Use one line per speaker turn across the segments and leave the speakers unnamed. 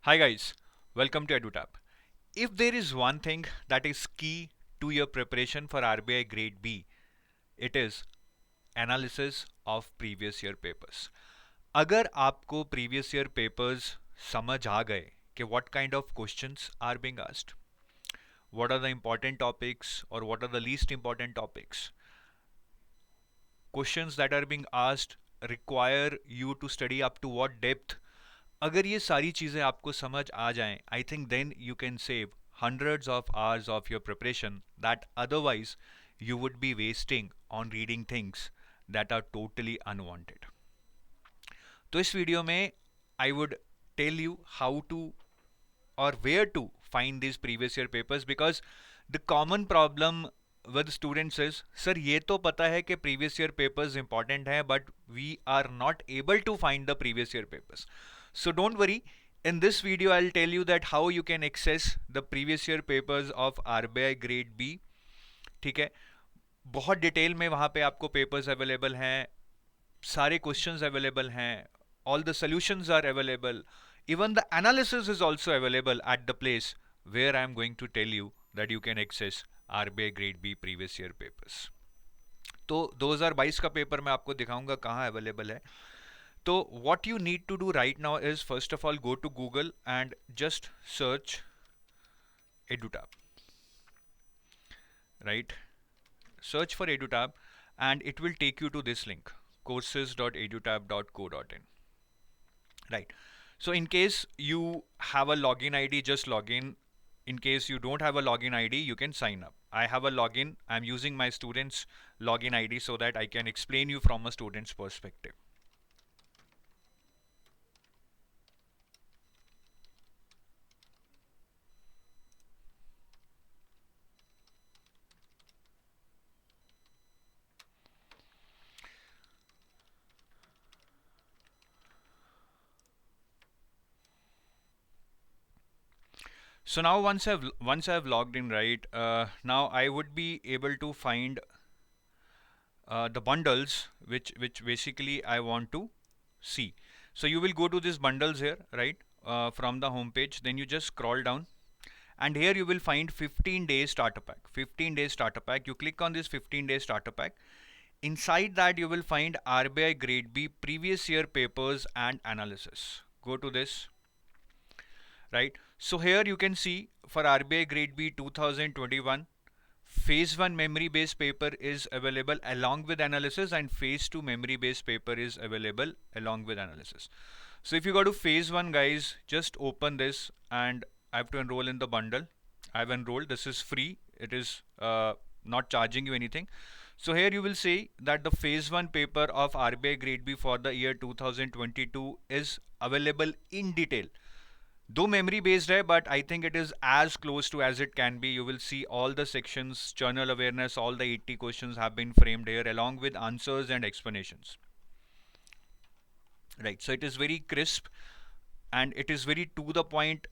Hi guys, welcome to EduTap. If there is one thing that is key to your preparation for RBI Grade B, it is analysis of previous year papers. अगर आपको previous year papers समझ आ गए कि what kind of questions are being asked, what are the important topics or what are the least important topics, questions that are being asked require you to study up to what depth. अगर ये सारी चीज़ें आपको समझ आ जाएं, I think then you can save hundreds of hours of your preparation that otherwise you would be wasting on reading things that are totally unwanted. तो इस वीडियो में I would tell you how to or where to find these previous year papers because the common problem with students is sir ये तो पता है कि previous year papers important है but we are not able to find the previous year papers. So don't worry, in this video I'll tell you that how you can access the previous year papers of RBI grade B. ठीक है, बहुत detail में वहाँ पे आपको papers available हैं, सारे questions available हैं, all the solutions are available, even the analysis is also available at the place where I am going to tell you that you can access RBI grade B previous year papers. तो 2022 का paper मैं आपको दिखाऊंगा कहाँ available है. तो what you need to do right now is first of all go to Google and just search EduTab, right? Search for EduTab and it will take you to this link courses.edutab.co.in, right? So in case you have a login ID, just log in. In case you don't have a login ID, you can sign up. I have a login. I'm using my student's login ID so that I can explain you from a student's perspective. So now once I've logged in, right, now I would be able to find the bundles which basically I want to see. So you will go to this bundles here, right, from the home page. Then you just scroll down, and here you will find 15 days starter pack. 15 days starter pack. You click on this 15 days starter pack. Inside that you will find RBI Grade B previous year papers and analysis. Go to this, right? So here you can see for RBI Grade B 2021, phase 1 memory based paper is available along with analysis, and phase 2 memory based paper is available along with analysis. So if you go to phase 1 guys, just open this and I have to enroll in the bundle. I have enrolled. This is free. It is not charging you anything. So here you will see that the phase 1 paper of RBI Grade B for the year 2022 is available in detail. Though memory based है, but I think it is as close to as it can be. You will see all the sections, journal awareness, all the 80 questions have been framed here along with answers and explanations. Right, so it is very crisp and it is very to the point.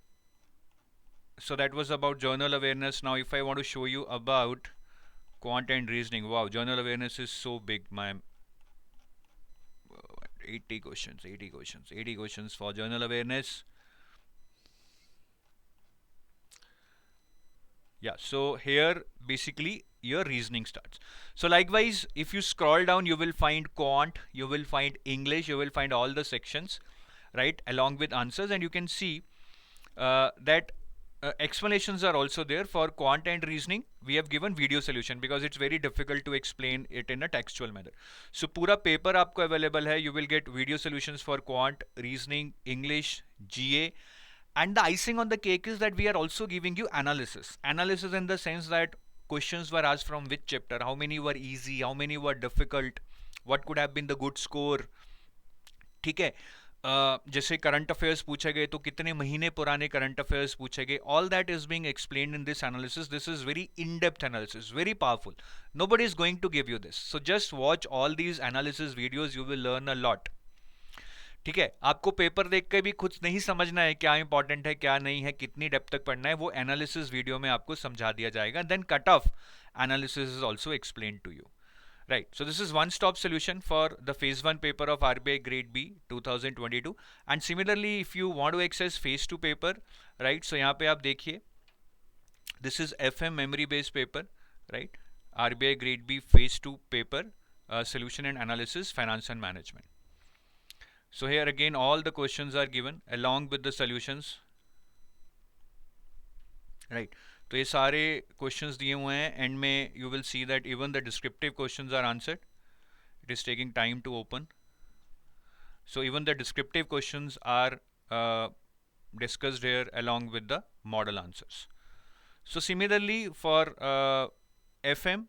So that was about journal awareness. Now if I want to show you about quant and reasoning, wow, journal awareness is so big, my 80 questions, 80 questions, 80 questions for journal awareness. Yeah, so here basically your reasoning starts. So likewise, if you scroll down, you will find quant, you will find English, you will find all the sections, right, along with answers, and you can see that explanations are also there. For quant and reasoning we have given video solution because it's very difficult to explain it in a textual manner. So पूरा paper आपको available है. You will get video solutions for quant, reasoning, English, GA, and the icing on the cake is that we are also giving you analysis in the sense that questions were asked from which chapter, how many were easy, how many were difficult, what could have been the good score. ठीक है, जैसे current affairs पूछे गए तो कितने महीने पुराने current affairs पूछे गए. All that is being explained in this analysis. This is very in depth analysis, very powerful. Nobody is going to give you this. So just watch all these analysis videos, you will learn a lot. ठीक है, आपको paper देख के भी खुद नहीं समझना है क्या इंपॉर्टेंट है क्या नहीं है, कितनी डेप्थ तक पढ़ना है, वो एनालिसिस वीडियो में आपको समझा दिया जाएगा. Then cut off analysis is also explain to you, Right. So this is one-stop solution for the phase 1 paper of RBI Grade B 2022. And similarly, if you want to access phase 2 paper, right? So यहाँ पे आप देखिए, this is FM memory based paper, right? RBI Grade B phase 2 paper, solution and analysis, finance and management. So here again, all the questions are given along with the solutions, right? तो ये सारे questions दिए हुए हैं. And में you will see that even the descriptive questions are answered. It is taking time to open. So even the descriptive questions are discussed here along with the model answers. So similarly for FM,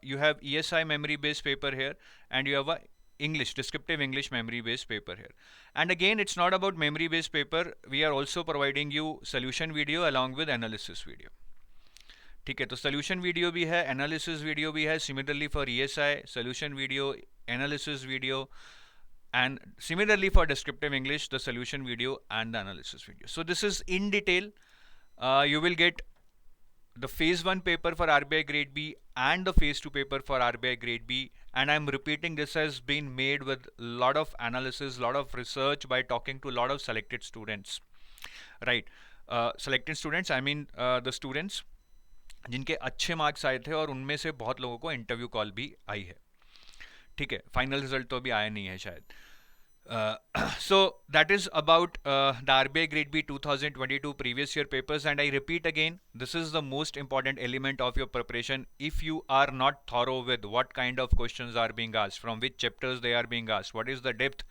you have ESI memory based paper here, and you have a English, descriptive English memory based paper here. And again, it's not about memory based paper. We are also providing you solution video along with analysis video. ठीक है, तो solution video भी है, analysis video भी है. Similarly for ESI, solution video, analysis video, and similarly for descriptive English, the solution video and the analysis video. So this is in detail. You will get the phase 1 paper for RBI Grade B and the phase 2 paper for RBI Grade B, and I'm repeating, this has been made with a lot of analysis, lot of research by talking to a lot of selected students, right? Selected students, I mean the students जिनके अच्छे marks आए थे और उनमें से बहुत लोगों को इंटरव्यू कॉल भी आई है. ठीक है, फाइनल रिजल्ट तो अभी आया नहीं है शायद. So that is about the RBI Grade B 2022 previous year papers, and I repeat again, this is the most important element of your preparation. If you are not thorough with what kind of questions are being asked, from which chapters they are being asked, what is the depth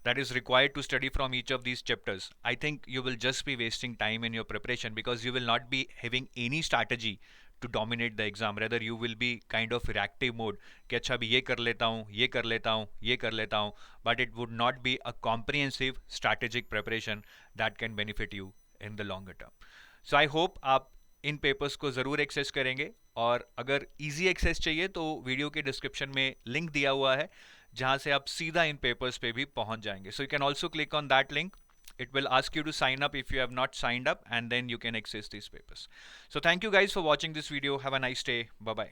that is required to study from each of these chapters, I think you will just be wasting time in your preparation, because you will not be having any strategy to dominate the exam. Rather you will be kind of reactive mode कि अच्छा अभी ये कर लेता हूँ, ये कर लेता हूँ, ये कर लेता हूँ, but it would not be a comprehensive strategic preparation that can benefit you in the longer term. So I hope आप इन पेपर्स को ज़रूर एक्सेस करेंगे, और अगर इजी एक्सेस चाहिए तो वीडियो के डिस्क्रिप्शन में लिंक दिया हुआ है जहाँ से आप सीधा इन पेपर्स पे भी पहुँच जाएंगे. So you can also click on that link. It will ask you to sign up if you have not signed up, and then you can access these papers. So thank you guys for watching this video. Have a nice day. Bye bye.